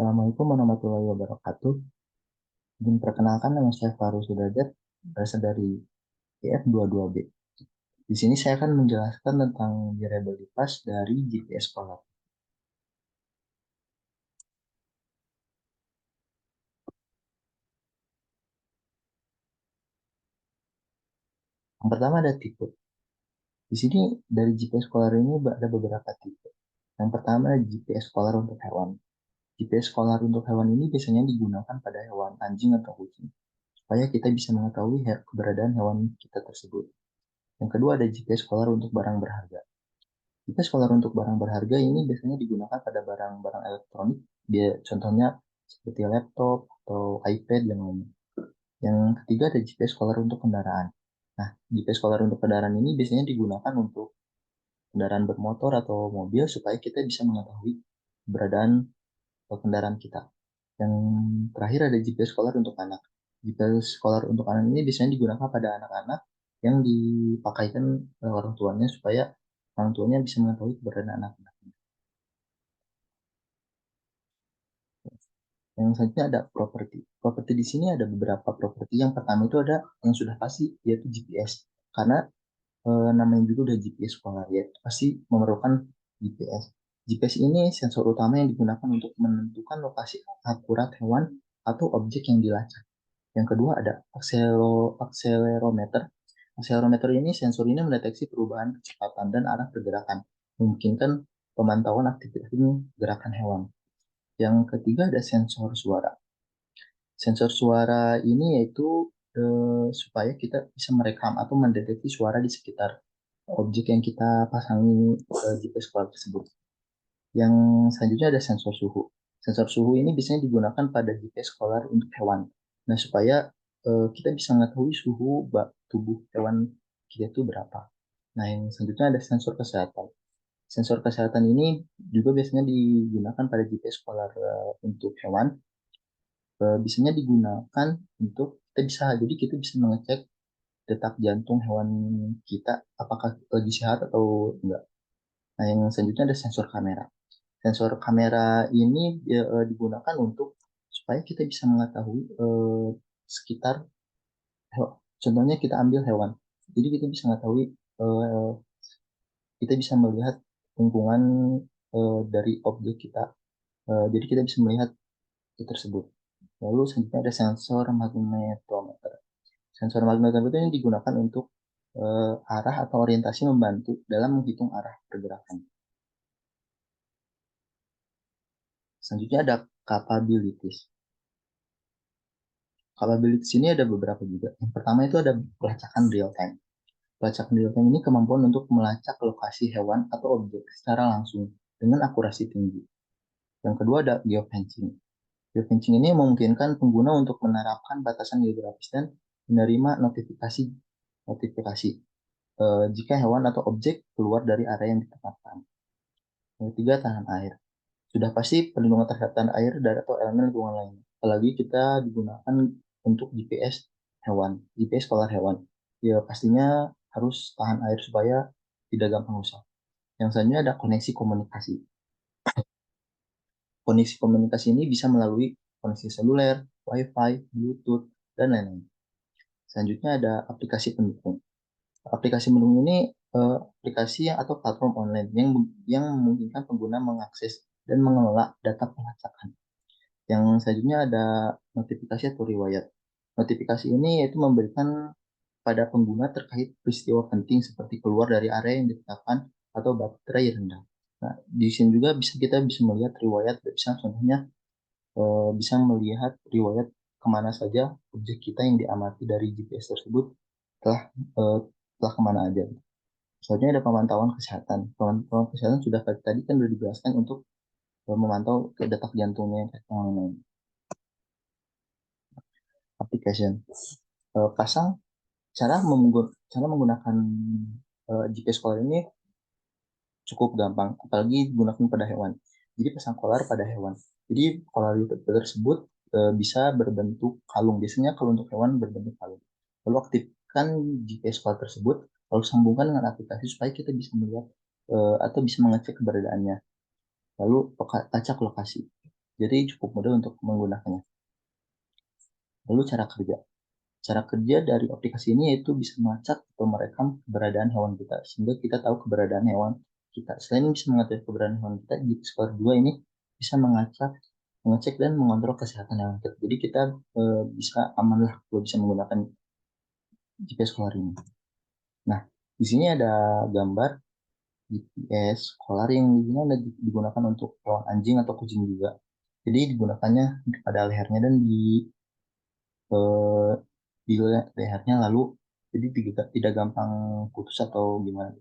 Assalamualaikum warahmatullahi wabarakatuh. Izin perkenalkan, nama saya Faru Sudrajat, berasal dari IF22B. Di sini saya akan menjelaskan tentang reliabilitas dari GPS Scholar. Yang pertama ada tipe. Di sini dari GPS Scholar ini ada beberapa tipe. Yang pertama GPS Scholar untuk hewan. GPS Scholar untuk hewan ini biasanya digunakan pada hewan anjing atau kucing, supaya kita bisa mengetahui keberadaan hewan kita tersebut. Yang kedua ada GPS Scholar untuk barang berharga. Kita sekolah untuk barang berharga ini biasanya digunakan pada barang-barang elektronik, dia contohnya seperti laptop atau iPad dan lainnya. Yang ketiga ada GPS Scholar untuk kendaraan. Nah, GPS Scholar untuk kendaraan ini biasanya digunakan untuk kendaraan bermotor atau mobil supaya kita bisa mengetahui keberadaan kendaraan kita. Yang terakhir ada GPS Scholar untuk anak. GPS Scholar untuk anak ini biasanya digunakan pada anak-anak yang dipakaikan oleh orang tuanya supaya orang tuanya bisa mengetahui keberadaan anak-anak. Yang selanjutnya ada properti. Properti di sini ada beberapa properti. Yang pertama itu ada yang sudah pasti, yaitu GPS. Karena namanya juga udah GPS sekolah, ya pasti memerlukan GPS. GPS ini sensor utama yang digunakan untuk menentukan lokasi akurat hewan atau objek yang dilacak. Yang kedua ada akselerometer. Akselerometer ini sensor ini mendeteksi perubahan kecepatan dan arah pergerakan, memungkinkan pemantauan aktivitas gerakan hewan. Yang ketiga ada sensor suara. Sensor suara ini yaitu supaya kita bisa merekam atau mendeteksi suara di sekitar objek yang kita pasangi GPS Cloud tersebut. Yang selanjutnya ada sensor suhu. Sensor suhu ini biasanya digunakan pada GPS Scholar untuk hewan. Nah, supaya kita bisa mengetahui suhu tubuh hewan kita itu berapa. Nah, yang selanjutnya ada sensor kesehatan. Sensor kesehatan ini juga biasanya digunakan pada GPS Scholar untuk hewan. Biasanya digunakan untuk kita bisa mengecek detak jantung hewan kita apakah lagi sehat atau enggak. Nah, yang selanjutnya ada sensor kamera. Sensor kamera ini digunakan untuk supaya kita bisa mengetahui sekitar contohnya kita ambil hewan. Jadi kita bisa mengetahui eh, kita bisa melihat lingkungan dari objek kita. Jadi kita bisa melihat itu tersebut. Lalu selanjutnya ada sensor magnetometer. Sensor magnetometer ini digunakan untuk arah atau orientasi membantu dalam menghitung arah pergerakan. Selanjutnya ada capabilities. Capabilities ini ada beberapa juga. Yang pertama itu ada pelacakan real time. Pelacakan real time ini kemampuan untuk melacak lokasi hewan atau objek secara langsung dengan akurasi tinggi. Yang kedua ada geofencing. Geofencing ini memungkinkan pengguna untuk menerapkan batasan geografis dan menerima notifikasi notifikasi jika hewan atau objek keluar dari area yang ditetapkan. Yang ketiga, tahan air. Sudah pasti perlindungan terhadap tanah air, darat, atau elemen lingkungan lain. Apalagi kita digunakan untuk GPS hewan, GPS polar hewan. Ya pastinya harus tahan air supaya tidak gampang rusak. Yang selanjutnya ada koneksi komunikasi. Koneksi komunikasi ini bisa melalui koneksi seluler, WiFi, Bluetooth, dan lain-lain. Selanjutnya ada aplikasi pendukung. Aplikasi pendukung ini aplikasi atau platform online yang memungkinkan pengguna mengakses dan mengelola data pelacakan. Yang selanjutnya ada notifikasi atau riwayat. Notifikasi ini yaitu memberikan pada pengguna terkait peristiwa penting seperti keluar dari area yang ditetapkan atau baterai rendah. Nah, di sini juga kita bisa melihat riwayat, bisa contohnya bisa melihat riwayat kemana saja objek kita yang diamati dari GPS tersebut telah eh, telah kemana aja. Selanjutnya ada pemantauan kesehatan. Pemantauan kesehatan sudah tadi kan sudah dijelaskan untuk memantau ke detak jantungnya application. Pasang cara menggunakan GPS collar ini cukup gampang, apalagi digunakan pada hewan. Jadi pasang collar pada hewan. Jadi collar itu tersebut bisa berbentuk kalung. Biasanya kalau untuk hewan berbentuk kalung. Lalu aktifkan GPS collar tersebut, lalu sambungkan dengan aplikasi supaya kita bisa melihat atau bisa mengecek keberadaannya. Lalu lacak lokasi. Jadi cukup mudah untuk menggunakannya. Lalu cara kerja. Cara kerja dari aplikasi ini yaitu bisa melacak atau merekam keberadaan hewan kita, sehingga kita tahu keberadaan hewan kita. Selain bisa mengetahui keberadaan hewan kita, Gpscore 2 ini bisa mengecek dan mengontrol kesehatan hewan kita. Jadi kita bisa aman lah kalau bisa menggunakan GPS Collar ini. Nah, di sini ada gambar GPS Collar yang di sini ada digunakan untuk hewan anjing atau kucing juga. Jadi digunakannya pada lehernya dan eh, di lehernya, lalu jadi tidak gampang putus atau gimana,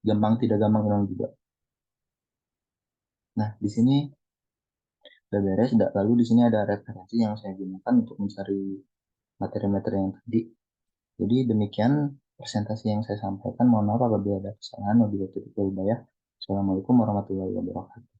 tidak gampang hilang juga. Nah, di sini udah beres. Lalu di sini ada referensi yang saya gunakan untuk mencari materi-materi yang tadi. Jadi demikian presentasi yang saya sampaikan. Mohon maaf apabila ada kesalahan. Wabillahi taufiq wal hidayah. Assalamualaikum warahmatullahi wabarakatuh.